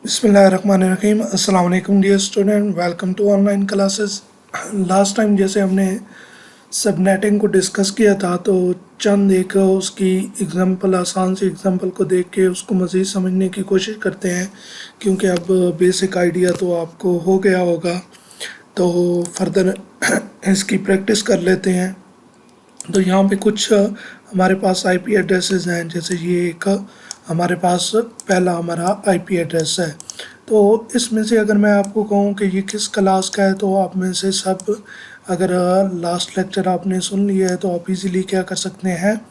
बिस्मिल्लाहिर्रहमानिर्रहीम। अस्सलाम वालेकुम dear student, welcome to online classes. Last time जैसे हमने सबनेटिंग को डिस्कस किया था तो चंद एक उसकी एग्जांपल, आसान सी एग्जांपल को देख के उसको मज़ीद समझने की कोशिश करते हैं, क्योंकि अब बेसिक आइडिया तो आपको हो गया होगा। तो फर्दर इसकी प्रैक्टिस कर लेते हैं। तो यहाँ पे कुछ हमारे पास आईपी एड्रेसेस हैं। जैसे ये एक हमारे पास पहला हमारा आईपी एड्रेस है। तो इसमें से अगर मैं आपको कहूँ कि ये किस क्लास का है, तो आप में से सब अगर लास्ट लेक्चर आपने सुन लिया है तो आप इजीली क्या कर सकते हैं,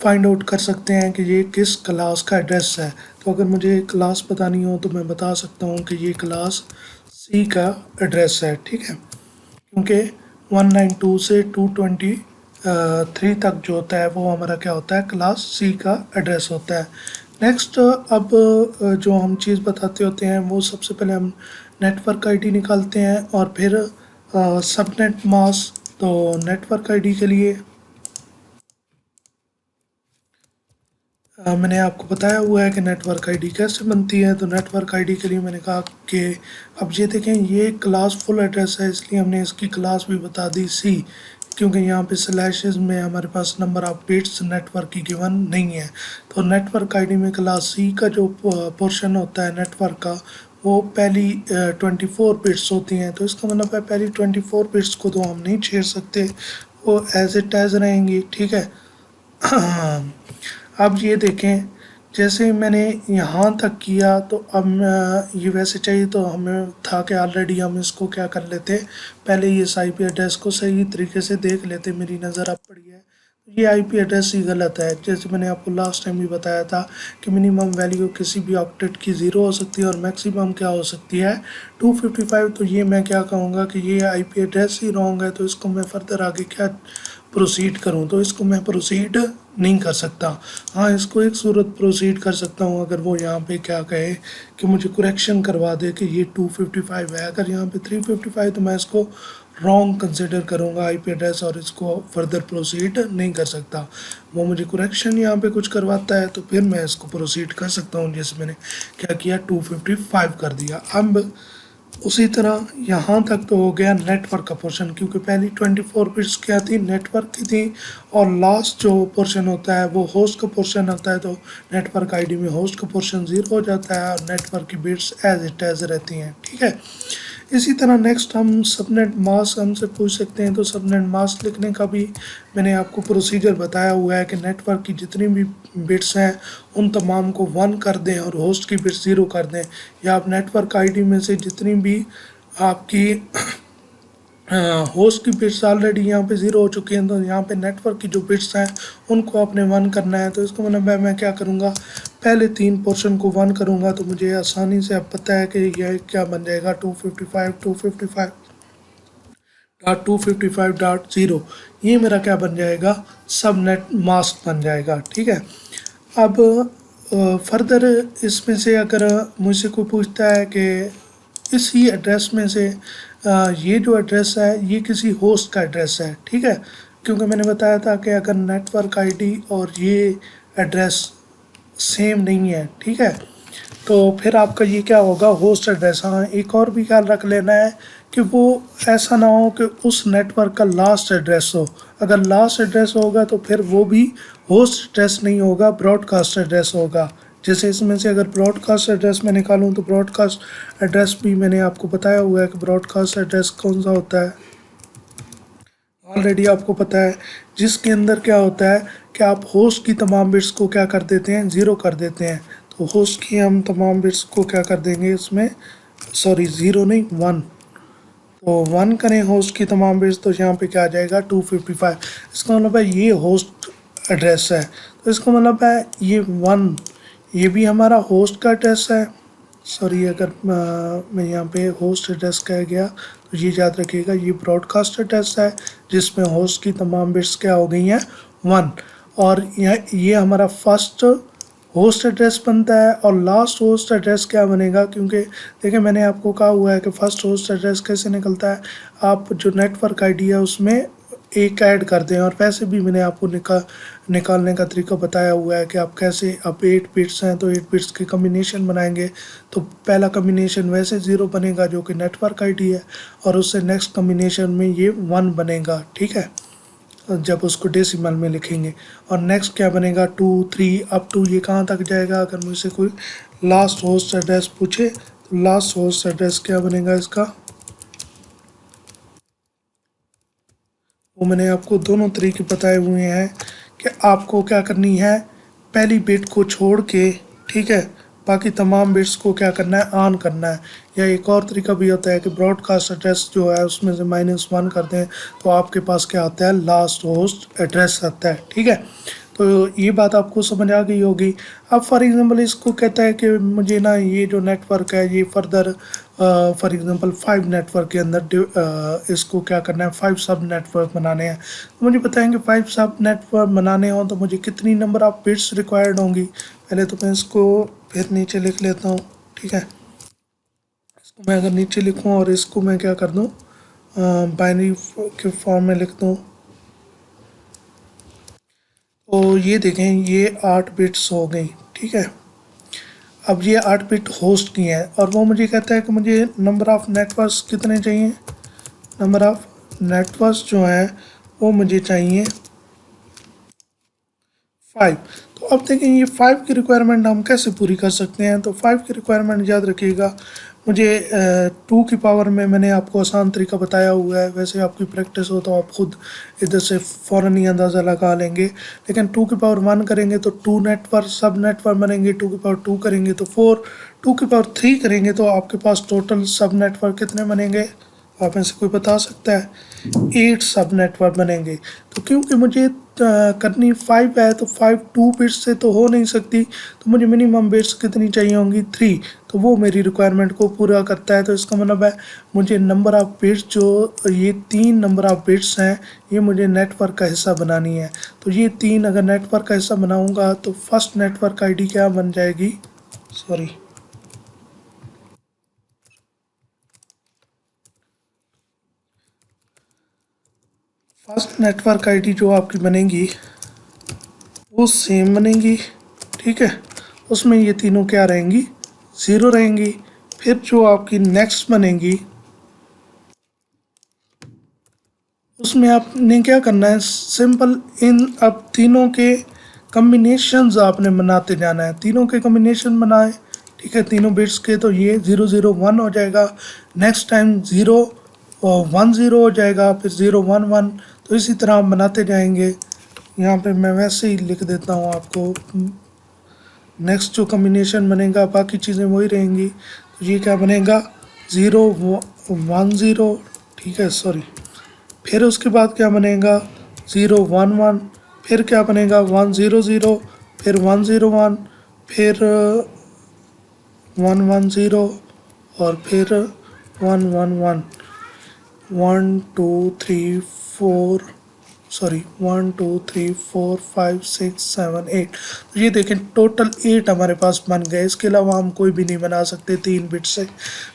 फाइंड आउट कर सकते हैं कि ये किस क्लास का एड्रेस है। तो अगर मुझे क्लास बतानी हो तो मैं बता सकता हूँ कि ये क्लास सी का एड्रेस है। ठीक है, क्योंकि 192 से 223 तक जो होता है वो हमारा क्या होता है, क्लास सी का एड्रेस होता है। नेक्स्ट, अब जो हम चीज़ बताते होते हैं वो सबसे पहले हम नेटवर्क आईडी निकालते हैं और फिर सबनेट मास्क। तो नेटवर्क आईडी के लिए मैंने आपको बताया हुआ है कि नेटवर्क आईडी कैसे बनती है। तो नेटवर्क आईडी के लिए मैंने कहा कि अब ये देखें, ये क्लास फुल एड्रेस है, इसलिए हमने इसकी क्लास भी बता दी सी, क्योंकि यहाँ पे स्लैशेस में हमारे पास नंबर ऑफ बिट्स नेटवर्क की गिवन नहीं है। तो नेटवर्क आईडी में क्लास सी का जो पोर्शन होता है नेटवर्क का, वो पहली 24 बिट्स होती हैं। तो इसका मतलब है पहली 24 बिट्स को तो हम नहीं छेड़ सकते, वो एज इट एज रहेंगी। ठीक है। अब ये देखें, जैसे मैंने यहाँ तक किया तो अब ये वैसे चाहिए तो हमें था कि ऑलरेडी हम इसको क्या कर लेते, पहले ये इस आईपी एड्रेस को सही तरीके से देख लेते। मेरी नज़र अब पड़ी है, ये आईपी एड्रेस ही गलत है। जैसे मैंने आपको लास्ट टाइम भी बताया था कि मिनिमम वैल्यू किसी भी ऑक्टेट की 0 हो सकती है और मैक्सिमम क्या हो सकती है, 255। तो ये मैं क्या कहूँगा कि ये आईपी एड्रेस ही रॉन्ग है। तो इसको मैं फर्दर आगे क्या प्रोसीड करूं, तो इसको मैं प्रोसीड नहीं कर सकता। हाँ, इसको एक सूरत प्रोसीड कर सकता हूं, अगर वो यहाँ पे क्या कहे कि मुझे करेक्शन करवा दे कि ये 255 है। अगर यहाँ पे 355 तो मैं इसको रॉन्ग कंसिडर करूँगा आईपी एड्रेस और इसको फर्दर प्रोसीड नहीं कर सकता। वो मुझे करेक्शन यहाँ पे कुछ करवाता है तो फिर मैं इसको प्रोसीड कर सकता हूँ। जैसे मैंने क्या किया, 255 कर दिया। अब उसी तरह यहाँ तक तो हो गया नेटवर्क का पोर्शन, क्योंकि पहली 24 बिट्स क्या थी, नेटवर्क की थी, और लास्ट जो पोर्शन होता है वो होस्ट का पोर्शन होता है। तो नेटवर्क आईडी में होस्ट का पोर्शन 0 हो जाता है और नेटवर्क की बिट्स एज इट एज रहती हैं। ठीक है। इसी तरह नेक्स्ट हम सबनेट मास्क हमसे पूछ सकते हैं। तो सबनेट मास्क लिखने का भी मैंने आपको प्रोसीजर बताया हुआ है कि नेटवर्क की जितनी भी बिट्स हैं उन तमाम को 1 कर दें और होस्ट की बिट्स 0 कर दें, या आप नेटवर्क आईडी में से जितनी भी आपकी होस्ट की बिट्स ऑलरेडी यहाँ पे 0 हो चुकी हैं, तो यहाँ पे नेटवर्क की जो बिट्स हैं उनको आपने 1 करना है। तो इसको मतलब मैं क्या करूँगा, पहले 3 पोर्शन को 1 करूँगा तो मुझे आसानी से अब पता है कि यह क्या बन जाएगा, 255.255.0 ये मेरा क्या बन जाएगा, सब नेट मास्क बन जाएगा। ठीक है। अब फर्दर इसमें से अगर मुझसे कोई पूछता है कि इसी एड्रेस में से ये जो एड्रेस है ये किसी होस्ट का एड्रेस है। ठीक है, क्योंकि मैंने बताया था कि अगर नेटवर्क आईडी और ये एड्रेस सेम नहीं है, ठीक है, तो फिर आपका ये क्या होगा, होस्ट एड्रेस। हाँ, एक और भी ख्याल रख लेना है कि वो ऐसा ना हो कि उस नेटवर्क का लास्ट एड्रेस हो। अगर लास्ट एड्रेस होगा तो फिर वो भी होस्ट एड्रेस नहीं होगा, ब्रॉडकास्ट एड्रेस होगा। जैसे इसमें से अगर ब्रॉडकास्ट एड्रेस मैं निकालूं तो ब्रॉडकास्ट एड्रेस भी मैंने आपको बताया हुआ है कि ब्रॉडकास्ट एड्रेस कौन सा होता है, ऑलरेडी आपको पता है, जिसके अंदर क्या होता है कि आप होस्ट की तमाम बिट्स को क्या कर देते हैं, 0 कर देते हैं। तो होस्ट की हम तमाम बिट्स को क्या कर देंगे इसमें, सॉरी 0 नहीं 1, तो 1 करें होस्ट की तमाम बिट्स, तो यहाँ पे क्या आ जाएगा 255। इसका मतलब है ये होस्ट एड्रेस है। तो इसका मतलब है ये 1, ये भी हमारा होस्ट का एड्रेस है। सॉरी, अगर मैं यहाँ पे होस्ट एड्रेस कह गया तो ये याद रखिएगा, ये ब्रॉडकास्ट एड्रेस है जिसमें होस्ट की तमाम बिट्स क्या हो गई हैं 1, और ये हमारा फर्स्ट होस्ट एड्रेस बनता है। और लास्ट होस्ट एड्रेस क्या बनेगा, क्योंकि देखिए मैंने आपको कहा हुआ है कि फर्स्ट होस्ट एड्रेस कैसे निकलता है, आप जो नेटवर्क आईडी है उसमें एक ऐड कर दें। और वैसे भी मैंने आपको निकालने का तरीका बताया हुआ है कि आप कैसे, अब 8 बिट्स हैं तो 8 बिट्स के कम्बिनेशन बनाएंगे। तो पहला कम्बिनेशन वैसे 0 बनेगा जो कि नेटवर्क आईडी है, और उससे नेक्स्ट कम्बिनेशन में ये 1 बनेगा, ठीक है, जब उसको डेसिमल में लिखेंगे। और नेक्स्ट क्या बनेगा 2 3 अप टू ये कहाँ तक जाएगा। अगर मुझसे कोई लास्ट होस्ट एड्रेस पूछे तो लास्ट होस्ट एड्रेस क्या बनेगा इसका, वो मैंने आपको दोनों तरीके बताए हुए हैं कि आपको क्या करनी है, पहली बिट को छोड़ के, ठीक है, बाकी तमाम बिट्स को क्या करना है, ऑन करना है। या एक और तरीका भी होता है कि ब्रॉडकास्ट एड्रेस जो है उसमें से -1 कर दें तो आपके पास क्या आता है, लास्ट होस्ट एड्रेस आता है, ठीक है। तो ये बात आपको समझ आ गई होगी। अब फॉर एग्जांपल इसको कहता है कि मुझे ना ये जो नेटवर्क है ये फर्दर फॉर एग्जांपल 5 नेटवर्क के अंदर इसको क्या करना है, 5 सब नेटवर्क बनाने हैं। तो मुझे बताएंगे 5 सब नेटवर्क बनाने हो तो मुझे कितनी नंबर ऑफ बिट्स रिक्वायर्ड होंगी। पहले तो मैं इसको फिर नीचे लिख लेता हूँ, ठीक है। इसको मैं अगर नीचे लिखूँ और इसको मैं क्या कर दूँ, बाइनरी के फॉर्म में लिख दूँ, तो ये देखें ये 8 बिट्स हो गई, ठीक है। अब ये 8 बिट होस्ट की हैं और वो मुझे कहता है कि मुझे नंबर ऑफ़ नेटवर्क्स कितने चाहिए, नंबर ऑफ़ नेटवर्क्स जो हैं वो मुझे चाहिए 5। तो अब देखें ये 5 की रिक्वायरमेंट हम कैसे पूरी कर सकते हैं। तो 5 की रिक्वायरमेंट याद रखिएगा, मुझे 2 की पावर में मैंने आपको आसान तरीका बताया हुआ है। वैसे आपकी प्रैक्टिस हो तो आप खुद इधर से फ़ौरन ही अंदाज़ा लगा लेंगे। लेकिन 2 की पावर 1 करेंगे तो 2 नेटवर्क सब नेटवर्क बनेंगे, 2 की पावर 2 करेंगे तो 4, 2 की पावर 3 करेंगे तो आपके पास टोटल सब नेटवर्क कितने बनेंगे, आप में से कोई बता सकता है, 8 सब नेटवर्क बनेंगे। तो क्योंकि मुझे करनी 5 है तो 5 2 बिट्स से तो हो नहीं सकती, तो मुझे मिनिमम बिट्स कितनी चाहिए होंगी 3। तो वो मेरी रिक्वायरमेंट को पूरा करता है। तो इसका मतलब है मुझे नंबर ऑफ़ बिट्स जो ये 3 नंबर ऑफ़ बिट्स हैं ये मुझे नेटवर्क का हिस्सा बनानी है। तो ये 3 अगर नेटवर्क का हिस्सा बनाऊंगा तो फर्स्ट नेटवर्क आईडी क्या बन जाएगी, सॉरी, फर्स्ट नेटवर्क आईडी जो आपकी बनेगी वो सेम बनेगी, ठीक है। उसमें ये तीनों क्या रहेंगी, 0 रहेंगी। फिर जो आपकी नेक्स्ट बनेगी उसमें आपने क्या करना है, सिंपल इन अब तीनों के कम्बिनेशंस आपने बनाते जाना है, तीनों के कम्बिनेशन बनाए, ठीक है, तीनों बिट्स के। तो ये 0 0 1 हो जाएगा, नेक्स्ट टाइम 0 और 1 0 हो जाएगा, फिर 0 1 1। तो इसी तरह आप बनाते जाएंगे। यहाँ पे मैं वैसे ही लिख देता हूँ आपको, नेक्स्ट जो कम्बिनेशन बनेगा बाकी चीज़ें वही रहेंगी। तो ये क्या बनेगा 0 1 0, ठीक है, सॉरी। फिर उसके बाद क्या बनेगा 0 1 1, फिर क्या बनेगा 1 0 0, फिर 1 0 1, फिर 1 1 0, और फिर 1 1 1, 1 2 3 4, सॉरी 1 2 3 4 5 6 7 8। तो ये देखें टोटल 8 हमारे पास बन गए। इसके अलावा हम कोई भी नहीं बना सकते 3 बिट से।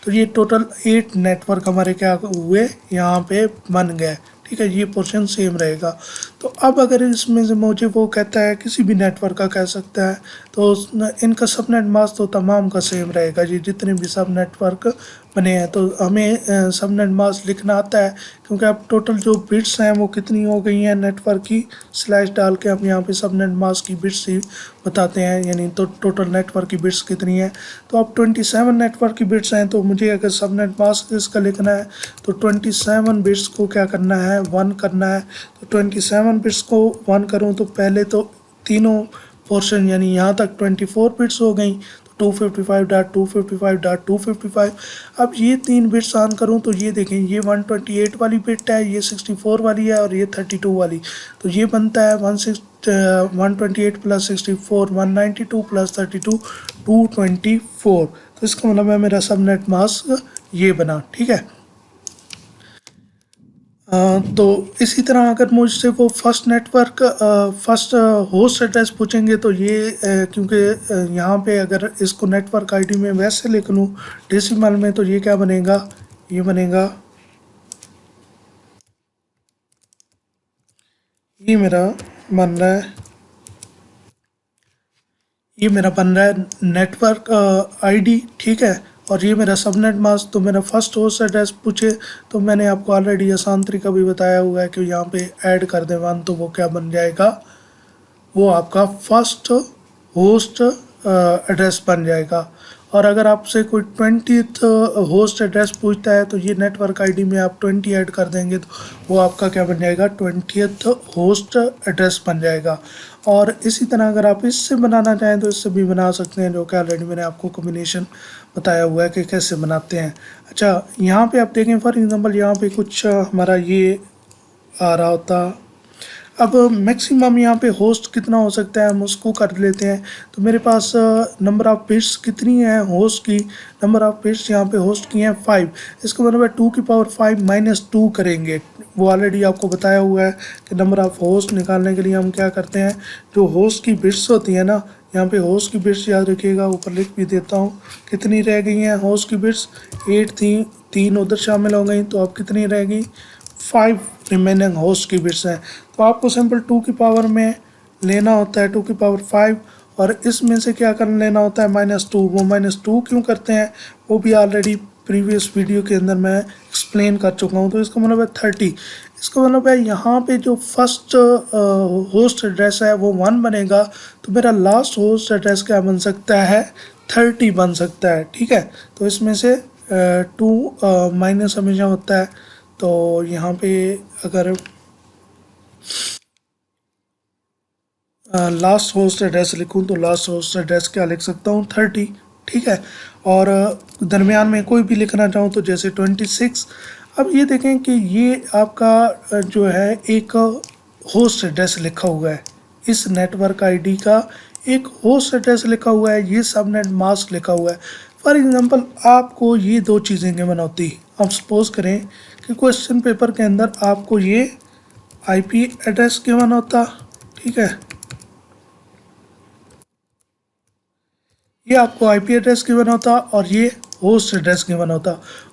तो ये टोटल 8 नेटवर्क हमारे क्या हुए, यहाँ पे बन गए, ठीक है। ये पोर्शन सेम रहेगा। तो अब अगर इसमें से मुझे वो कहता है किसी भी नेटवर्क का कह सकता है, तो इनका सबनेट मास्क तो तमाम का सेम रहेगा जी, जितने भी सब नेटवर्क बने हैं। तो हमें सबनेट मास्क लिखना आता है, क्योंकि अब टोटल जो बिट्स हैं वो कितनी हो गई हैं नेटवर्क की, स्लैश डाल के हम यहाँ पे सबनेट मास्क की बिट्स ही बताते हैं, यानी तो टोटल नेटवर्क की बिट्स कितनी है। तो अब 27 नेटवर्क की बिट्स हैं, तो मुझे अगर सबनेट मास्क इसका लिखना है तो 27 बिट्स को क्या करना है, 1 करना है। तो 27 बिट्स को 1 करूँ तो पहले तो तीनों पोर्शन यानी यहाँ तक 24 बिट्स हो गई, तो 255.255.255। अब ये 3 बिट्स ऑन करूँ तो ये देखें ये 128 वाली बिट है, ये 64 वाली है और ये 32 वाली। तो ये बनता है 128 प्लस 64 192 प्लस 32 224। तो इसका मतलब है मेरा सबनेट मास्क ये बना, ठीक है। तो इसी तरह अगर मुझसे वो first network first host address पूछेंगे तो ये क्योंकि यहाँ पे अगर इसको नेटवर्क आईडी में वैसे लिख लूँ डेसिमल में, तो ये क्या बनेगा, ये बनेगा ये मेरा बन रहा है ये मेरा बन रहा है नेटवर्क आईडी, ठीक है। और ये मेरा सबनेट मास्क। तो मेरा फर्स्ट होस्ट एड्रेस पूछे तो मैंने आपको ऑलरेडी आसान तरीका भी बताया हुआ है कि यहाँ पे ऐड कर दें वन, तो वो क्या बन जाएगा, वो आपका फर्स्ट होस्ट एड्रेस बन जाएगा। और अगर आपसे कोई 20th होस्ट एड्रेस पूछता है तो ये नेटवर्क आईडी में आप 20 ऐड कर देंगे तो वो आपका क्या बन जाएगा, 20th होस्ट एड्रेस बन जाएगा। और इसी तरह अगर आप इससे बनाना चाहें तो इससे भी बना सकते हैं, जो कि ऑलरेडी मैंने आपको कॉम्बिनेशन बताया हुआ है कि कैसे बनाते हैं। अच्छा, यहाँ पे आप देखें फॉर एग्जांपल यहाँ पे कुछ हमारा ये आ रहा होता। अब मैक्सिमम यहाँ पे होस्ट कितना हो सकता है हम उसको कर लेते हैं। तो मेरे पास नंबर ऑफ़ बिट्स कितनी है होस्ट की, नंबर ऑफ़ बिट्स यहाँ पे होस्ट की हैं 5। इसका मतलब है 2 की पावर 5 -2 करेंगे। वो ऑलरेडी आपको बताया हुआ है कि नंबर ऑफ़ होस्ट निकालने के लिए हम क्या करते हैं, जो होस्ट की बिट्स होती है ना, यहाँ पे होस्ट की बिट्स याद रखिएगा, ऊपर लिख भी देता हूँ कितनी रह गई हैं होस्ट की बिट्स। 8 थी, 3 उधर शामिल हो गई, तो अब कितनी रह गई, 5 रिमेनिंग होस्ट की बिट्स हैं। तो आपको सिंपल 2 की पावर में लेना होता है 2 की पावर 5, और इसमें से क्या कर लेना होता है, -2। वो -2 क्यों करते हैं वो भी ऑलरेडी प्रीवियस वीडियो के अंदर मैं एक्सप्लेन कर चुका हूँ। तो इसका मतलब है 30। इसका मतलब है यहाँ पे जो फर्स्ट होस्ट एड्रेस है वो 1 बनेगा, तो मेरा लास्ट होस्ट एड्रेस क्या बन सकता है, 30 बन सकता है, ठीक है। तो इसमें से 2 माइनस हमेशा होता है। तो यहाँ पे अगर लास्ट होस्ट एड्रेस लिखूँ तो लास्ट होस्ट एड्रेस क्या लिख सकता हूँ, 30, ठीक है। और दरमियान में कोई भी लिखना चाहूँ तो जैसे 26। अब ये देखें कि ये आपका जो है एक होस्ट एड्रेस लिखा हुआ है, इस नेटवर्क आईडी का एक होस्ट एड्रेस लिखा हुआ है, ये सबनेट मास्क लिखा हुआ है। फॉर एग्जांपल आपको ये दो चीज़ें गिवन होती, अब सपोज करें कि क्वेश्चन पेपर के अंदर आपको ये आईपी एड्रेस गिवन होता, ठीक है, ये आपको आईपी एड्रेस गिवन होता और ये होस्ट एड्रेस गिवन होता,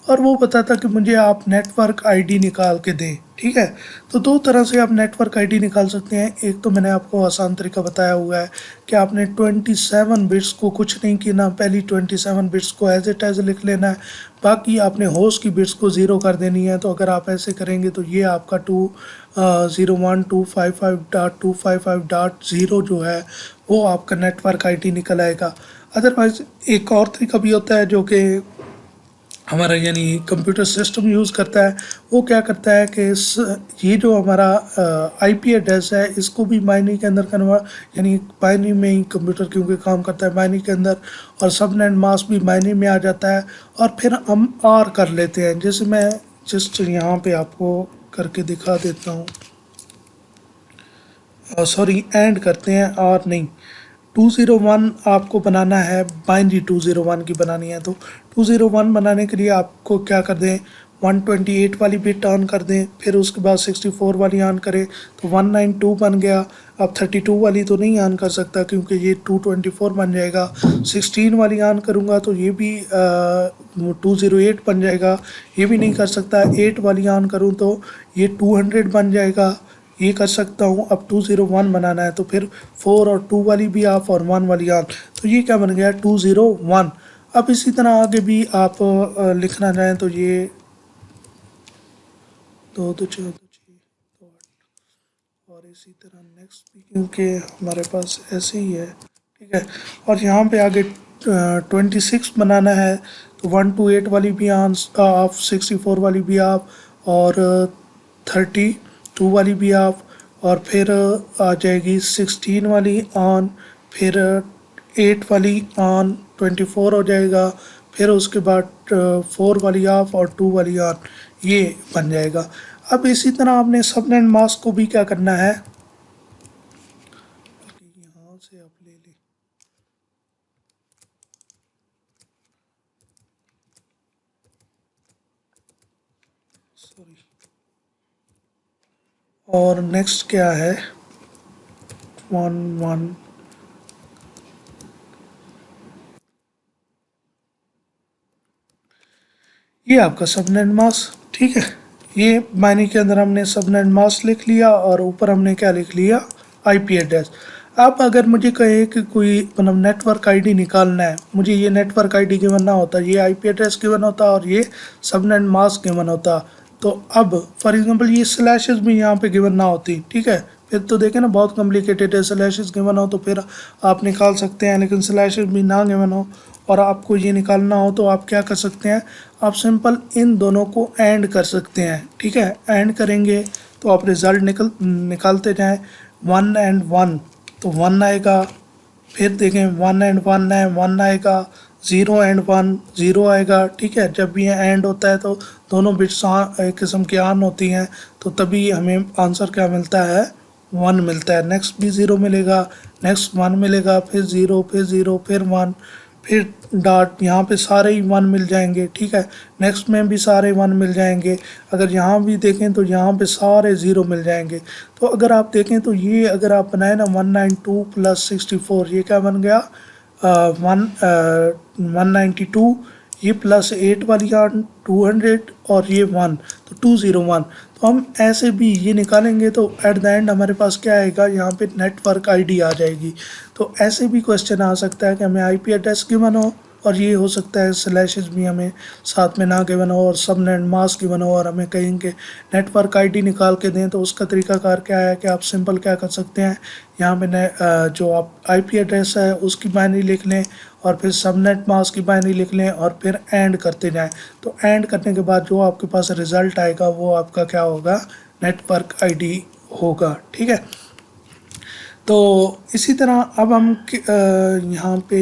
और वो बताता कि मुझे आप नेटवर्क आईडी निकाल के दें, ठीक है। तो दो तरह से आप नेटवर्क आईडी निकाल सकते हैं। एक तो मैंने आपको आसान तरीका बताया हुआ है कि आपने 27 बिट्स को कुछ नहीं किया, पहली 27 बिट्स को एज इट एज लिख लेना है, बाकी आपने होस्ट की बिट्स को ज़ीरो कर देनी है। तो अगर आप ऐसे करेंगे तो ये आपका 201.255.255.0 जो है वो आपका नेटवर्क आईडी निकल आएगा। अदरवाइज एक और तरीका भी होता है जो कि हमारा यानी कंप्यूटर सिस्टम यूज़ करता है। वो क्या करता है कि ये जो हमारा आईपी एड्रेस है इसको भी बाइनरी के अंदर कन्वर्ट, यानी बाइनरी में ही कंप्यूटर क्योंकि काम करता है बाइनरी के अंदर, और सबनेट मास्क भी बाइनरी में आ जाता है। और फिर हम आर कर लेते हैं, जैसे मैं जस्ट यहाँ पे आपको करके दिखा देता हूँ, सॉरी एंड करते हैं और नहीं, 201 आपको बनाना है, बाइनरी 201 की बनानी है। तो 201 बनाने के लिए आपको क्या कर दें, 128 वाली बिट ऑन कर दें, फिर उसके बाद 64 वाली ऑन करें तो 192 बन गया। अब 32 वाली तो नहीं ऑन कर सकता क्योंकि ये 224 बन जाएगा। 16 वाली ऑन करूँगा तो ये भी 208 बन जाएगा, ये भी नहीं कर सकता। 8 वाली ऑन करूँ तो ये 200 बन जाएगा, ये कर सकता हूँ। अब 201 बनाना है तो फिर 4 और 2 वाली भी ऑफ और 1 वाली ऑन, तो ये क्या बन गया 201। अब इसी तरह आगे भी आप लिखना चाहें तो ये 2 2 4 2 6 और इसी तरह नेक्स्ट भी क्योंकि हमारे पास ऐसे ही है, ठीक है। और यहाँ पे आगे 26 बनाना है तो 128 वाली भी ऑन ऑफ, 64 वाली भी ऑफ, और 32 वाली भी ऑफ, और फिर आ जाएगी 16 वाली ऑन, फिर 8 वाली ऑन, 24 हो जाएगा, फिर उसके बाद 4 वाली ऑफ और 2 वाली ऑन, ये बन जाएगा। अब इसी तरह आपने सबनेट मास्क को भी क्या करना है, यहाँ से आप ले लें, सॉरी। और नेक्स्ट क्या है, 1 1, ये आपका सबनेट मास्क, ठीक है, ये बाइनरी के अंदर हमने सबनेट मास्क लिख लिया और ऊपर हमने क्या लिख लिया, आईपी एड्रेस। अब अगर मुझे कहे कि कोई मतलब नेटवर्क आईडी निकालना है, मुझे ये नेटवर्क आईडी गिवन ना होता, ये आईपी एड्रेस गिवन होता और ये सबनेट मास्क गिवन होता, तो अब फॉर एग्जांपल ये स्लैशेस भी यहाँ पे गिवन ना होती, ठीक है, फिर तो देखें ना बहुत कॉम्प्लिकेटेड है। स्लैशेस गिवन हो तो फिर आप निकाल सकते हैं, लेकिन स्लैशेस भी ना गिवन हो और आपको ये निकालना हो तो आप क्या कर सकते हैं, आप सिंपल इन दोनों को एंड कर सकते हैं, ठीक है। एंड करेंगे तो आप रिज़ल्ट निकालते जाएं, 1 and 1 तो 1 आएगा, फिर देखें 1 and 1 है, 1 आएगा, 0 and 1 0 आएगा, ठीक है। जब भी ये एंड होता है तो दोनों बिट्स एक किस्म की ऑन होती हैं, तो तभी हमें आंसर क्या मिलता है, 1 मिलता है। नेक्स्ट भी 0 मिलेगा, नेक्स्ट 1 मिलेगा, फिर 0, फिर 0, फिर 1, फिर डॉट, यहाँ पे सारे ही 1 मिल जाएंगे, ठीक है। नेक्स्ट में भी सारे 1 मिल जाएंगे। अगर यहाँ भी देखें तो यहाँ पे सारे 0 मिल जाएंगे। तो अगर आप देखें तो ये अगर आप बनाए ना 192 + 64, ये क्या बन गया, 192, ये +8 वाली 200 और ये 1, तो 201। तो हम ऐसे भी ये निकालेंगे तो एट द एंड हमारे पास क्या आएगा, यहाँ पे नेटवर्क आईडी आ जाएगी। तो ऐसे भी क्वेश्चन आ सकता है कि हमें आईपी एड्रेस गिवन हो और ये हो सकता है स्लैशेस भी हमें साथ में ना गिवन हो और सब नेट मास्क गिवन हो और हमें कहेंगे नेटवर्क आईडी निकाल के दें। तो उसका तरीकाकार क्या है कि आप सिंपल क्या कर सकते हैं, यहाँ पे जो आप आईपी एड्रेस है उसकी बाइनरी लिख लें और फिर सबनेट मास्क की बाइनरी लिख लें और फिर एंड करते जाएं। तो एंड करने के बाद जो आपके पास रिज़ल्ट आएगा वो आपका क्या होगा, नेटवर्क आईडी होगा, ठीक है। तो इसी तरह अब हम यहाँ पे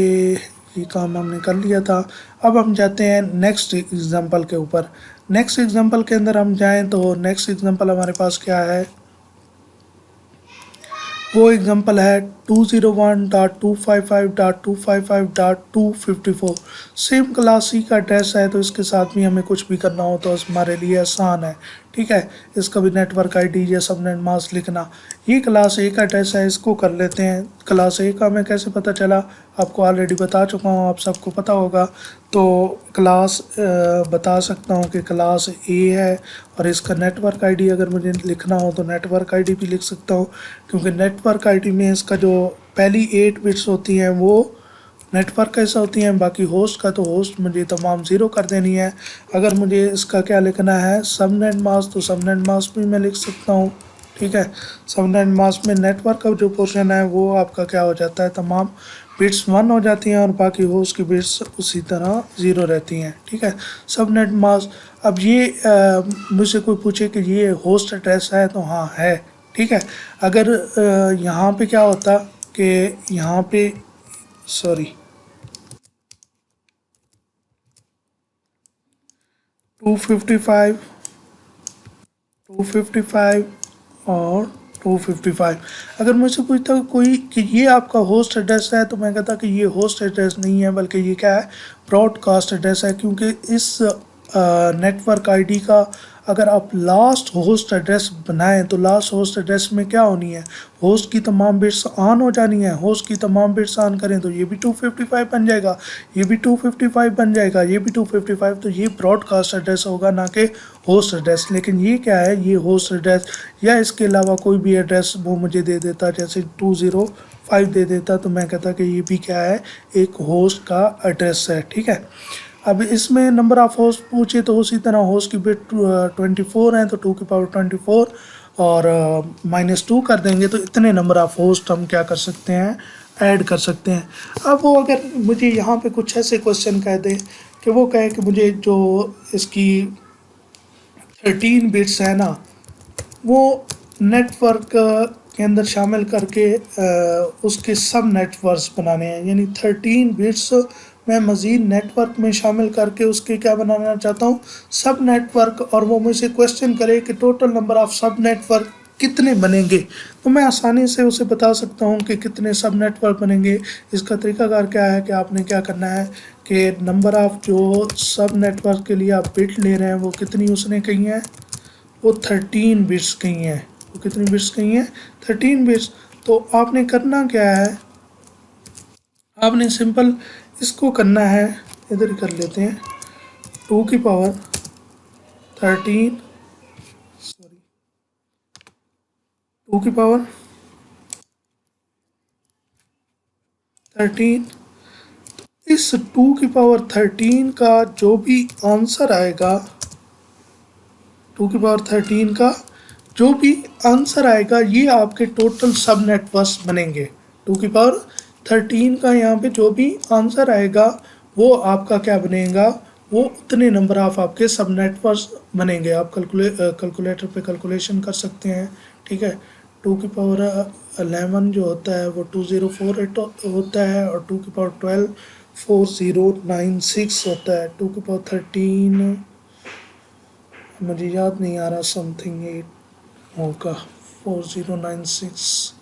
ये काम हमने कर लिया था। अब हम जाते हैं नेक्स्ट एग्जांपल के ऊपर। नेक्स्ट एग्जांपल के अंदर हम जाएं तो नेक्स्ट एग्जांपल हमारे पास क्या है, वो एग्जांपल है 201.255.255.254। सेम क्लास सी का ड्रेस है, तो इसके साथ भी हमें कुछ भी करना हो तो हमारे लिए आसान है, ठीक है। इसका भी नेटवर्क आईडी या सबनेट मास्क लिखना। ये क्लास ए का ड्रेस है, इसको कर लेते हैं। क्लास ए का हमें कैसे पता चला, आपको ऑलरेडी बता चुका हूँ, आप सबको पता होगा। तो क्लास बता सकता हूँ कि क्लास ए है और इसका नेटवर्क आईडी अगर मुझे लिखना हो तो नेटवर्क आईडी भी लिख सकता हूँ, क्योंकि नेटवर्क आईडी में इसका जो पहली 8 बिट्स होती हैं वो नेटवर्क कैसा होती हैं। बाकी होस्ट का तो होस्ट मुझे तमाम 0 कर देनी है। अगर मुझे इसका क्या लिखना है, सबनेट मास्क, तो सबनेट मास्क भी मैं लिख सकता हूँ, ठीक है। सबनेट मास्क में नेटवर्क का जो पोर्शन है वो आपका क्या हो जाता है, तमाम बिट्स 1 हो जाती हैं और बाकी होस्ट की बिट्स उसी तरह 0 रहती हैं, ठीक है। सबनेट मास्क, अब ये मुझसे कोई पूछे कि ये होस्ट एड्रेस है तो हाँ है, ठीक है। अगर यहाँ पे क्या होता कि यहाँ पे सॉरी 255 255 और 255, अगर मुझसे पूछता कोई कि ये आपका होस्ट एड्रेस है तो मैं कहता कि ये होस्ट एड्रेस नहीं है, बल्कि ये क्या है, ब्रॉडकास्ट एड्रेस है। क्योंकि इस नेटवर्क आईडी का अगर आप लास्ट होस्ट एड्रेस बनाएं तो लास्ट होस्ट एड्रेस में क्या होनी है, होस्ट की तमाम बिट्स ऑन हो जानी है। होस्ट की तमाम बिट्स ऑन करें तो ये भी 255 बन जाएगा, ये भी 255 बन जाएगा, ये भी 255। तो ये ब्रॉडकास्ट एड्रेस होगा, ना कि होस्ट एड्रेस। लेकिन ये क्या है, ये होस्ट एड्रेस या इसके अलावा कोई भी एड्रेस वो मुझे दे देता, जैसे 205 दे देता, तो मैं कहता कि ये भी क्या है, एक होस्ट का एड्रेस है, ठीक है। अब इसमें नंबर ऑफ़ होस्ट पूछे तो उसी तरह होस्ट की बिट 24 हैं, तो 2 की पावर 24 और -2 कर देंगे तो इतने नंबर ऑफ़ होस्ट हम क्या कर सकते हैं, ऐड कर सकते हैं। अब वो अगर मुझे यहाँ पे कुछ ऐसे क्वेश्चन कह दे कि वो कहे कि मुझे जो इसकी 13 बिट्स है ना, वो नेटवर्क के अंदर शामिल करके उसके सब नेटवर्क्स बनाने हैं, यानी 13 बिट्स मैं मज़ीद नेटवर्क में शामिल करके उसके क्या बनाना चाहता हूँ, सब नेटवर्क। और वो मुझसे क्वेश्चन करे कि टोटल नंबर ऑफ़ सब नेटवर्क कितने बनेंगे, तो मैं आसानी से उसे बता सकता हूँ कि कितने सब नेटवर्क बनेंगे। इसका तरीकाकार क्या है कि आपने क्या करना है कि नंबर ऑफ़ जो सब नेटवर्क के लिए आप बिट ले रहे हैं वो कितनी उसने कही है, वो 13 बिट्स कही हैं। वो कितनी बिट्स कही हैं, 13 बिट्स। तो आपने करना क्या है, आपने सिंपल इसको करना है, इधर ही कर लेते हैं, 2 की पावर 13 2 की पावर 13। इस 2 की पावर 13 का जो भी आंसर आएगा, 2 की पावर 13 का जो भी आंसर आएगा, ये आपके टोटल सब नेटवर्क्स बनेंगे। 2 की पावर 13 का यहाँ पे जो भी आंसर आएगा वो आपका क्या बनेगा, वो उतने नंबर ऑफ आपके सब नेटवर्क्स बनेंगे। आप कैलकुलेटर पे कैलकुलेशन कर सकते हैं, ठीक है। 2 की पावर 11 जो होता है वो 2048 होता है, और 2 की पावर 12 4096 होता है। 2 की पावर 13 मुझे याद नहीं आ रहा, समथिंग 8 होगा। 4096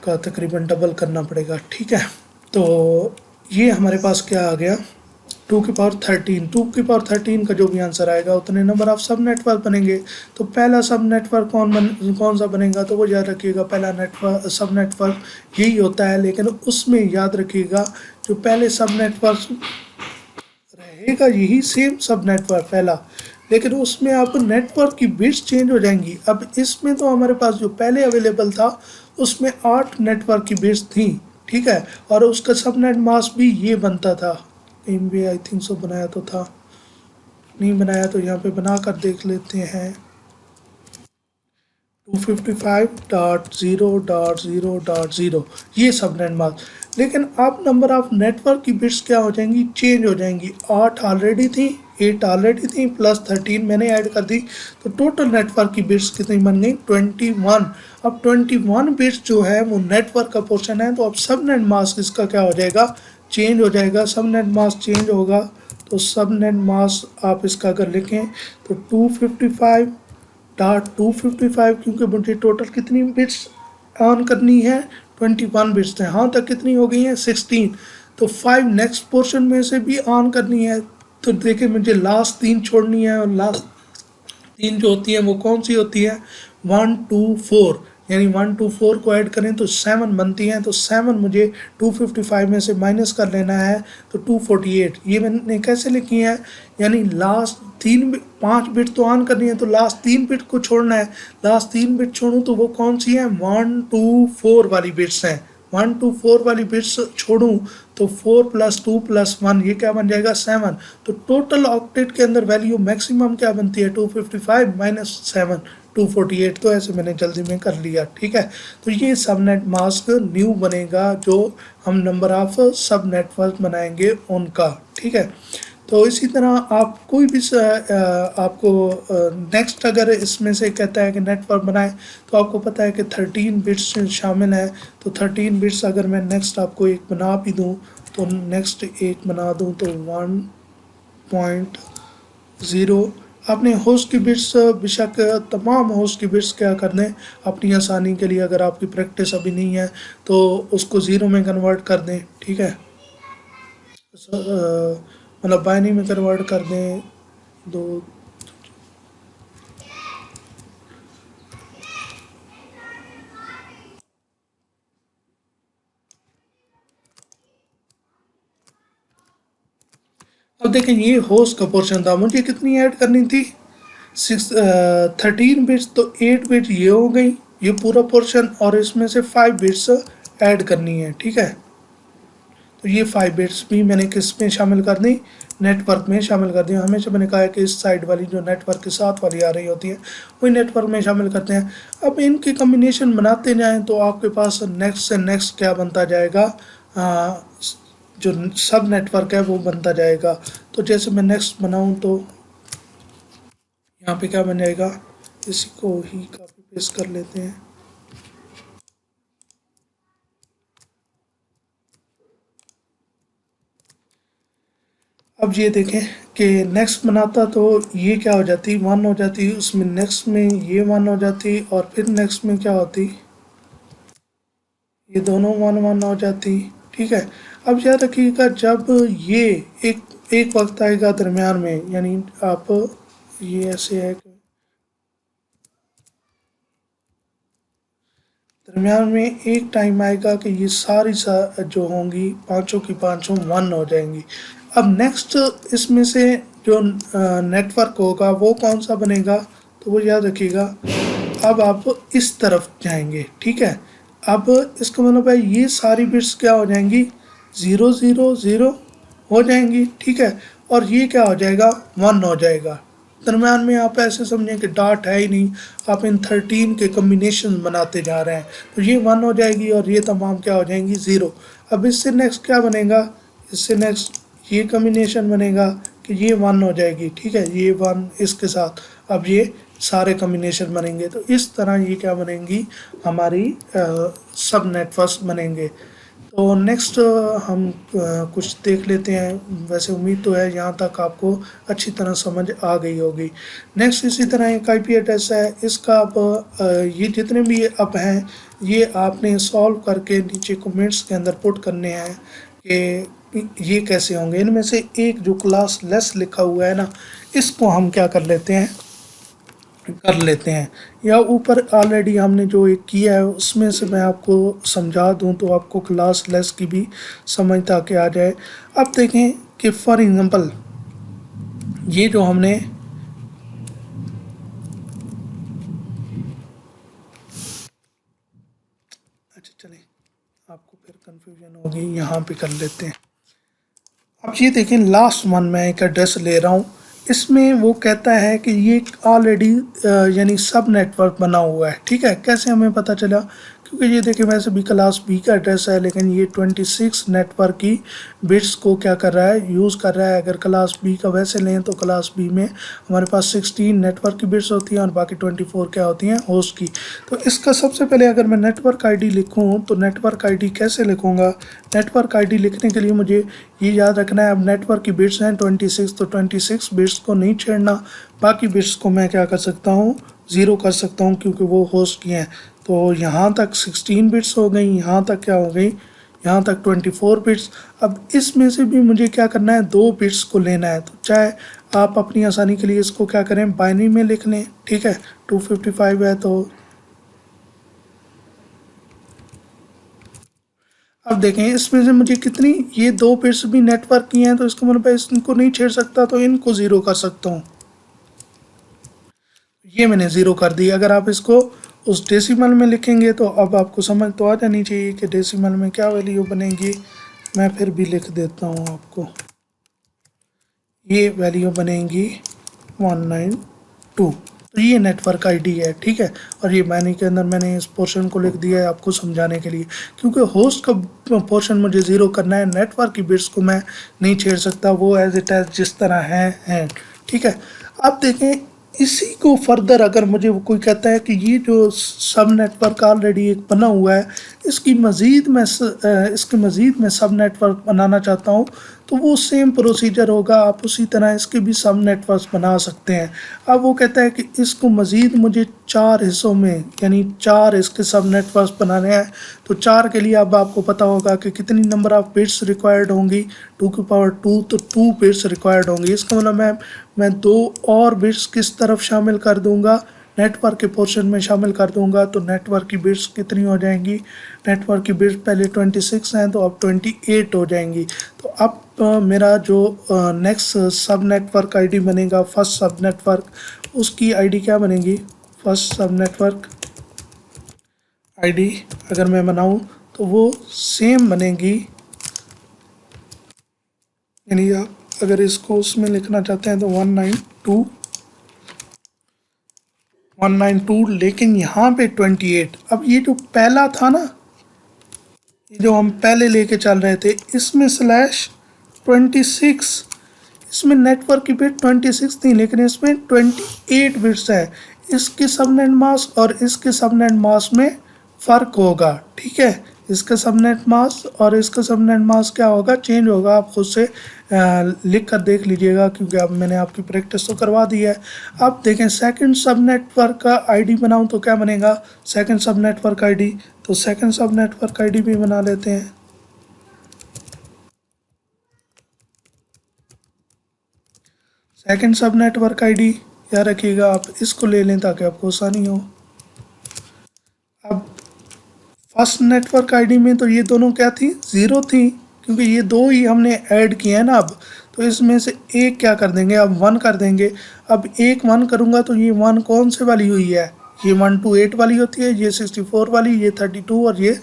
का तकरीबन डबल करना पड़ेगा, ठीक है। तो ये हमारे पास क्या आ गया, 2 की पावर 13। 2 की पावर 13 का जो भी आंसर आएगा उतने नंबर ऑफ सब नेटवर्क बनेंगे। तो पहला सब नेटवर्क कौन सा बनेगा, तो वो याद रखिएगा, पहला नेटवर्क सब नेटवर्क यही होता है, लेकिन उसमें याद रखिएगा जो पहले सब नेटवर्क रहेगा यही सेम सब नेटवर्क पहला, लेकिन उसमें आप नेटवर्क की बिट्स चेंज हो जाएंगी। अब इसमें तो हमारे पास जो पहले अवेलेबल था उसमें 8 नेटवर्क की बिट्स थी, ठीक है, और उसका सबनेट मास्क भी ये बनता था। कहीं भी आई थिंक सो बनाया तो था, नहीं बनाया तो यहाँ पे बना कर देख लेते हैं। 255.0.0.0 ये सबनेट मास्क। लेकिन अब नंबर ऑफ नेटवर्क की बिट्स क्या हो जाएंगी, चेंज हो जाएंगी। 8 ऑलरेडी थी, 8 ऑलरेडी थी, प्लस 13 मैंने ऐड कर दी, तो टोटल नेटवर्क की बिट्स कितनी बन गई, 21। अब 21 बिट्स जो है वो नेटवर्क का पोर्शन है, तो अब सबनेट मास्क इसका क्या हो जाएगा, चेंज हो जाएगा। सबनेट मास्क चेंज होगा तो सबनेट मास्क आप इसका अगर लिखें तो 255.255, क्योंकि मुझे टोटल कितनी बिट्स ऑन करनी है, 21 बिट्स थे, हाँ तक कितनी हो गई हैं, 16। तो 5 नेक्स्ट पोर्शन में से भी ऑन करनी है, तो देखिए मुझे लास्ट 3 छोड़नी है, और लास्ट 3 जो होती हैं वो कौन सी होती है, 1 2 4, यानी 1 2 4 को ऐड करें तो 7 बनती हैं। तो 7 मुझे 255 में से माइनस कर लेना है, तो 248। ये मैंने कैसे लिखी है, यानी लास्ट 5 बिट तो ऑन करनी है, तो लास्ट 3 बिट को छोड़ना है। लास्ट 3 बिट छोड़ूँ तो वो कौन सी है, 1 2 4 वाली बिट्स हैं। 1 2 4 वाली बिट्स छोड़ूं तो 4 + 2 + 1 ये क्या बन जाएगा, 7। तो टोटल ऑक्टेट के अंदर वैल्यू मैक्सिमम क्या बनती है, 255 - 7 248। तो ऐसे मैंने जल्दी में कर लिया, ठीक है। तो ये सबनेट मास्क न्यू बनेगा जो हम नंबर ऑफ सब नेटवर्क बनाएंगे उनका, ठीक है। तो इसी तरह आप कोई भी आपको नेक्स्ट अगर इसमें से कहता है कि नेटवर्क बनाए, तो आपको पता है कि 13 बिट्स शामिल हैं। तो 13 बिट्स अगर मैं नेक्स्ट आपको एक बना भी दूं, तो नेक्स्ट एक बना दूं तो 1.0। अपने होस्ट की बिट्स बेशक तमाम होस्ट की बिट्स क्या कर दें अपनी आसानी के लिए, अगर आपकी प्रैक्टिस अभी नहीं है तो उसको ज़ीरो में कन्वर्ट कर दें, ठीक है। मतलब बाइनरी में कन्वर्ट कर दें दो। अब देखें ये होस्ट का पोर्शन था, मुझे कितनी ऐड करनी थी, 13 बिट्स, तो 8 बिट ये हो गई, ये पूरा पोर्शन, और इसमें से 5 बिट्स ऐड करनी है, ठीक है। तो ये 5 बिट्स भी मैंने किस में शामिल कर दी, नेटवर्क में शामिल कर दिया। हमेशा मैंने कहा है कि इस साइड वाली जो नेटवर्क के साथ वाली आ रही होती है वही नेटवर्क में शामिल करते हैं। अब इनकी कम्बिनेशन बनाते जाएं तो आपके पास नेक्स्ट से नेक्स्ट क्या बनता जाएगा, जो सब नेटवर्क है वो बनता जाएगा। तो जैसे मैं नेक्स्ट बनाऊं तो यहाँ पे क्या बन जाएगा, इसी को ही कॉपी पेस्ट कर लेते हैं। अब ये देखें कि नेक्स्ट बनाता तो ये क्या हो जाती, 1 हो जाती, उसमें नेक्स्ट में ये 1 हो जाती, और फिर नेक्स्ट में क्या होती, ये दोनों 1 1 हो जाती, ठीक है। अब याद रखिएगा जब ये एक वक्त आएगा दरमियान में, यानी आप ये ऐसे है कि दरमियान में एक टाइम आएगा कि ये सारी जो होंगी पांचों की पांचों 1 हो जाएंगी। अब नेक्स्ट इसमें से जो नेटवर्क होगा वो कौन सा बनेगा, तो वो याद रखिएगा। अब आप इस तरफ जाएंगे, ठीक है। अब इसका मतलब है ये सारी बिट्स क्या हो जाएंगी, 0 0 0 हो जाएंगी, ठीक है। और ये क्या हो जाएगा, 1 हो जाएगा। दरम्यान में आप ऐसे समझें कि डाट है ही नहीं, आप इन 13 के कम्बिनेशन बनाते जा रहे हैं, तो ये 1 हो जाएगी और ये तमाम क्या हो जाएंगी, 0। अब इससे नेक्स्ट क्या बनेगा, इससे नेक्स्ट ये कम्बिनेशन बनेगा कि ये 1 हो जाएगी, ठीक है, ये 1 इसके साथ। अब ये सारे कम्बिनेशन बनेंगे, तो इस तरह ये क्या बनेंगी, हमारी सब नेटवर्क्स बनेंगे। तो नेक्स्ट हम कुछ देख लेते हैं। वैसे उम्मीद तो है यहाँ तक आपको अच्छी तरह समझ आ गई होगी। नेक्स्ट इसी तरह एक आईपी एड्रेस है, इसका आप ये जितने भी अब हैं ये आपने सॉल्व करके नीचे कमेंट्स के अंदर पुट करने हैं कि ये कैसे होंगे। इनमें से एक जो क्लास लेस लिखा हुआ है ना, इसको हम क्या कर लेते हैं, कर लेते हैं। या ऊपर ऑलरेडी हमने जो एक किया है उसमें से मैं आपको समझा दूं तो आपको क्लास लेस की भी समझ ताकि आ जाए। अब देखें कि फॉर एग्जांपल ये जो हमने अच्छा चलें, आपको फिर कंफ्यूजन होगी, यहाँ पे कर लेते हैं। अब ये देखें लास्ट वन मैं एक एड्रेस ले रहा हूँ, इसमें वो कहता है कि ये ऑलरेडी यानी सब नेटवर्क बना हुआ है, ठीक है। कैसे हमें पता चला, क्योंकि ये देखिए वैसे भी क्लास बी का एड्रेस है लेकिन ये 26 नेटवर्क की बिट्स को क्या कर रहा है, यूज़ कर रहा है। अगर क्लास बी का वैसे लें तो क्लास बी में हमारे पास 16 नेटवर्क की बिट्स होती हैं और बाकी 24 क्या होती हैं, होस्ट की। तो इसका सबसे पहले अगर मैं नेटवर्क आईडी लिखूं तो नेटवर्क आईडी कैसे लिखूंगा, नेटवर्क आईडी लिखने के लिए मुझे ये याद रखना है, अब नेटवर्क की बिट्स हैं 26, तो 26 बिट्स को नहीं छेड़ना, बाकी बिट्स को मैं क्या कर सकता हूँ, 0 कर सकता हूँ क्योंकि वो होस्ट की हैं। तो यहाँ तक 16 बिट्स हो गई, यहाँ तक क्या हो गई, यहाँ तक 24 बिट्स। अब इसमें से भी मुझे क्या करना है, 2 बिट्स को लेना है। तो चाहे आप अपनी आसानी के लिए इसको क्या करें, बाइनरी में लिख लें, ठीक है। 255 है तो अब देखें इसमें से मुझे कितनी, ये 2 बिट्स भी नेटवर्क की हैं तो इसका मतलब है इनको नहीं छेड़ सकता, तो इनको 0 कर सकता हूँ। ये मैंने 0 कर दी। अगर आप इसको उस डेसिमल में लिखेंगे तो अब आपको समझ तो आ जानी चाहिए कि डेसिमल में क्या वैल्यू बनेगी। मैं फिर भी लिख देता हूँ आपको, ये वैल्यू बनेगी 192। तो ये नेटवर्क आईडी है, ठीक है। और ये मैंने के अंदर मैंने इस पोर्शन को लिख दिया है आपको समझाने के लिए, क्योंकि होस्ट का पोर्शन मुझे 0 करना है, नेटवर्क की बिट्स को मैं नहीं छेड़ सकता, वो एज इट एज जिस तरह है, ठीक है। अब देखें इसी को फर्दर अगर मुझे कोई कहता है कि ये जो सब नेटवर्क ऑलरेडी एक बना हुआ है, इसके मज़ीद मैं सब नेटवर्क बनाना चाहता हूँ, तो वो सेम प्रोसीजर होगा, आप उसी तरह इसके भी सब नेटवर्क्स बना सकते हैं। अब वो कहता है कि इसको मज़ीद मुझे 4 हिस्सों में यानी 4 इसके सब नेटवर्क्स बनाने हैं। तो 4 के लिए अब आपको पता होगा कि कितनी नंबर ऑफ बिट्स रिक्वायर्ड होंगी, 2 की पावर 2, तो 2 बिट्स रिक्वायर्ड होंगी। इसका मतलब मैं 2 और बिट्स किस तरफ शामिल कर दूंगा, नेटवर्क के पोर्शन में शामिल कर दूंगा। तो नेटवर्क की बिट्स कितनी हो जाएंगी, नेटवर्क की बिट्स पहले 26 हैं तो अब 28 हो जाएंगी। तो अब मेरा जो नेक्स्ट सब नेटवर्क आईडी बनेगा, फर्स्ट सब नेटवर्क, उसकी आईडी क्या बनेगी, फर्स्ट सब नेटवर्क आईडी अगर मैं बनाऊं तो वो सेम बनेगी, यानी आप अगर इसको उसमें लिखना चाहते हैं तो 192 लेकिन यहाँ पे 28। अब ये जो पहला था ना, ये जो हम पहले लेके चल रहे थे, इसमें /26, इसमें नेटवर्क की बिट 26 थी लेकिन इसमें 28 बिट्स है। इसके सबनेट मास्क और इसके सबनेट मास्क में फ़र्क होगा, ठीक है। इसका सबनेट मास्क और इसका सबनेट मास्क क्या होगा, चेंज होगा। आप खुद से लिख कर देख लीजिएगा क्योंकि अब मैंने आपकी प्रैक्टिस तो करवा दी है। अब देखें सेकंड सब नेटवर्क का आईडी बनाऊं तो क्या बनेगा, सेकंड सब नेटवर्क आईडी, तो सेकंड सब नेटवर्क आईडी भी बना लेते हैं। सेकंड सब नेटवर्क आईडी याद रखिएगा, आप इसको ले लें ताकि आपको आसानी हो। अब फर्स्ट नेटवर्क आईडी में तो ये दोनों क्या थी, 0 थी, क्योंकि ये 2 ही हमने ऐड किए हैं ना अब। तो इसमें से एक क्या कर देंगे, अब 1 कर देंगे। अब एक 1 करूँगा तो ये 1 कौन से वाली हुई है, ये 1 to 8 वाली होती है, ये 64 वाली, ये 32 और ये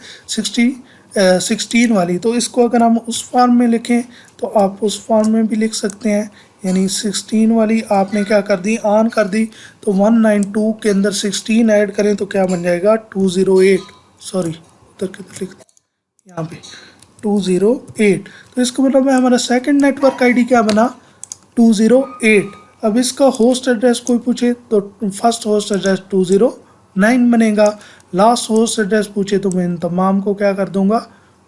16 वाली। तो इसको अगर हम उस फॉर्म में लिखें तो आप उस फॉर्म में भी लिख सकते हैं, यानी 16 वाली आपने क्या कर दी, ऑन कर दी। तो 192 के अंदर 16 ऐड करें तो क्या बन जाएगा, 208, सॉरी उधर किधर लिख, यहाँ पे 208। तो इसका मतलब है हमारा सेकंड नेटवर्क आईडी क्या बना, 208। अब इसका होस्ट एड्रेस कोई पूछे तो फर्स्ट होस्ट एड्रेस 209 बनेगा। लास्ट होस्ट एड्रेस पूछे तो मैं इन तमाम को क्या कर दूंगा,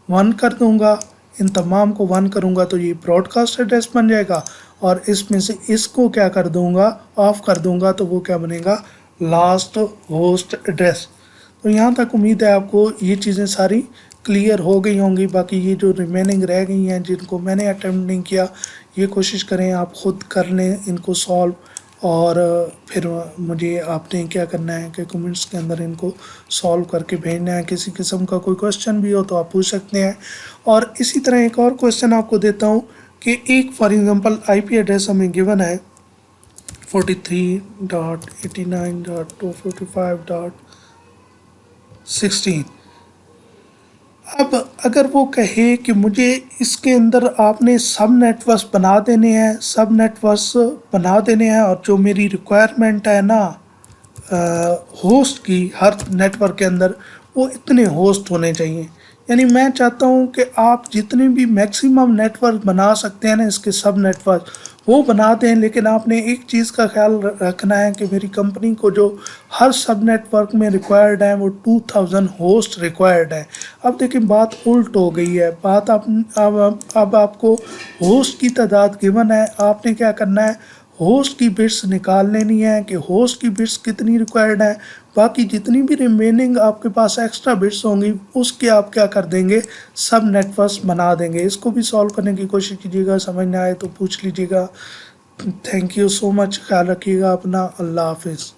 1 कर दूंगा। इन तमाम को 1 करूंगा तो ये ब्रॉडकास्ट एड्रेस बन जाएगा, और इसमें से इसको क्या कर दूंगा, ऑफ कर दूंगा, तो वो क्या बनेगा, लास्ट होस्ट एड्रेस। तो यहाँ तक उम्मीद है आपको ये चीज़ें सारी क्लियर हो गई होंगी। बाकी ये जो रिमेनिंग रह गई हैं जिनको मैंने अटेम्प्ट नहीं किया, ये कोशिश करें आप ख़ुद कर लें इनको सॉल्व, और फिर मुझे आपने क्या करना है कि कमेंट्स के अंदर इनको सॉल्व करके भेजना है। किसी किस्म का कोई क्वेश्चन भी हो तो आप पूछ सकते हैं। और इसी तरह एक और क्वेश्चन आपको देता हूँ कि एक फॉर एग्जांपल आईपी एड्रेस हमें गिवन है 43.89.245.16। अब अगर वो कहे कि मुझे इसके अंदर आपने सब नेटवर्क्स बना देने हैं, सब नेटवर्क्स बना देने हैं, और जो मेरी रिक्वायरमेंट है ना होस्ट की हर नेटवर्क के अंदर, वो इतने होस्ट होने चाहिए। यानी मैं चाहता हूँ कि आप जितने भी मैक्सिमम नेटवर्क बना सकते हैं ना, इसके सब नेटवर्क वो बना दें, लेकिन आपने एक चीज़ का ख्याल रखना है कि मेरी कंपनी को जो हर सब नेटवर्क में रिक्वायर्ड है वो 2000 होस्ट रिक्वायर्ड है। अब देखिए बात उल्ट हो गई है, बात अब आपको होस्ट की तादाद गिवन है, आपने क्या करना है, होस्ट की बिट्स निकाल लेनी है कि होस्ट की बिट्स कितनी रिक्वायर्ड है। बाकी जितनी भी रिमेनिंग आपके पास एक्स्ट्रा बिट्स होंगी उसके आप क्या कर देंगे, सब नेटवर्क्स बना देंगे। इसको भी सॉल्व करने की कोशिश कीजिएगा, समझ ना आए तो पूछ लीजिएगा। थैंक यू सो मच, ख्याल रखिएगा अपना, अल्लाह हाफिज़।